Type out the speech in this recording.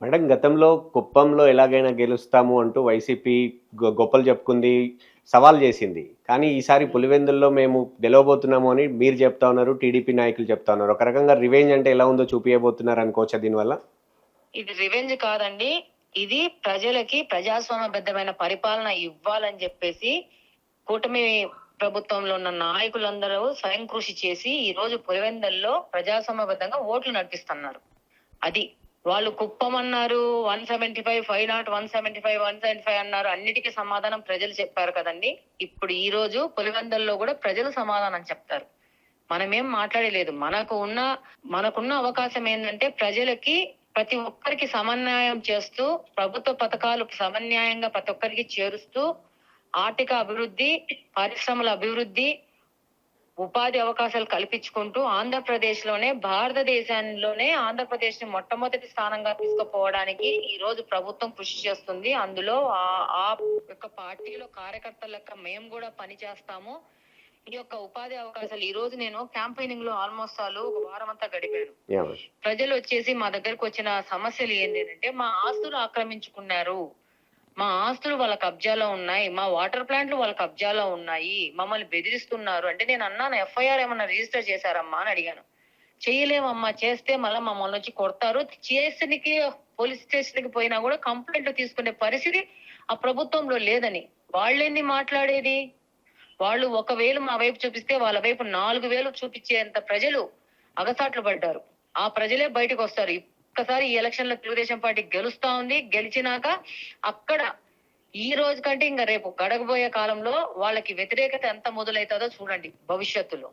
Madam గతంలో కుప్పంలో ఎలాగైనా గెలుస్తాము అంటూ వైసీపీ గొప్పలు చెప్పుకుంది, సవాల్ చేసింది. కానీ ఈసారి హ్మ్. పులివెందుల్లో మేము గెలవబోతున్నాము అని మీరు చెప్తా ఉన్నారు. టీడీపీ నాయకులు చెప్తా ఉన్నారు. ఒక రకంగా రివెంజ్ అంటే ఎలా ఉందో చూపియబోతున్నారు అనుకోవచ్చా దీనివల్ల? ఇది రివెంజ్ కాదండి. ఇది ప్రజలకి ప్రజాస్వామ్యబద్ధమైన పరిపాలన ఇవ్వాలని చెప్పేసి కూటమి ప్రభుత్వంలో ఉన్న నాయకులందరూ స్వయం కృషి చేసి ఈ రోజు పులివెందుల్లో ప్రజాస్వామ్యబద్ధంగా ఓట్లు నడిపిస్తున్నారు. అది వాళ్ళు కుప్పం అన్నారు, 175, 5 175, 175 అన్నారు. అన్నిటికీ సమాధానం ప్రజలు చెప్పారు కదండి. ఇప్పుడు ఈ రోజు పులివెందుల్లో కూడా ప్రజలు సమాధానం చెప్తారు. మనమేం మాట్లాడలేదు. మనకున్న అవకాశం ఏంటంటే ప్రజలకి ప్రతి ఒక్కరికి సమన్వయం చేస్తూ, ప్రభుత్వ పథకాలు సమన్యాయంగా ప్రతి ఒక్కరికి చేరుస్తూ, ఆర్థిక అభివృద్ధి, పరిశ్రమల అభివృద్ధి, ఉపాధి అవకాశాలు కల్పించుకుంటూ భారతదేశంలోనే ఆంధ్రప్రదేశ్ ని మొట్టమొదటి స్థానంగా తీసుకుపోవడానికి ఈ రోజు ప్రభుత్వం కృషి చేస్తుంది. అందులో ఆ యొక్క పార్టీలో కార్యకర్తల లెక్క మేము కూడా పనిచేస్తాము. ఈ యొక్క ఉపాధి అవకాశాలు ఈ రోజు నేను క్యాంపెయినింగ్ లో ఆల్మోస్ట్ ఒక వారం అంతా గడిపాను. యాహ్! ప్రజలు వచ్చేసి మా దగ్గరకు వచ్చిన సమస్యలు ఏంటంటే మా ఆస్తులు ఆక్రమించుకున్నారు, మా ఆస్తులు వాళ్ళ కబ్జాలో ఉన్నాయి, మా వాటర్ ప్లాంట్లు వాళ్ళ కబ్జాలో ఉన్నాయి, మమ్మల్ని బెదిరిస్తున్నారు అంటే నేను అన్నాను, ఎఫ్ఐఆర్ ఏమన్నా రిజిస్టర్ చేశారమ్మా అని అడిగాను. చేయలేమమ్మా, చేస్తే మళ్ళీ మమ్మల్ని వచ్చి కొడతారు, చేసనికి పోలీస్ స్టేషన్ కి పోయినా కూడా కంప్లైంట్ తీసుకునే పరిస్థితి ఆ ప్రభుత్వంలో లేదని. వాళ్ళేంది మాట్లాడేది? వాళ్ళు ఒక వేలు మా వైపు చూపిస్తే వాళ్ళ వైపు 4 వేలు చూపించేంత ప్రజలు అగసాట్లు పడ్డారు. ఆ ప్రజలే బయటకు వస్తారు. ఒక్కసారి ఈ ఎలక్షన్ లో తెలుగుదేశం పార్టీ గెలుస్తా ఉంది. గెలిచినాక అక్కడ ఈ రోజు కంటే ఇంకా రేపు గడగబోయే కాలంలో వాళ్ళకి వ్యతిరేకత ఎంత మొదలవుతుందో చూడండి భవిష్యత్తులో.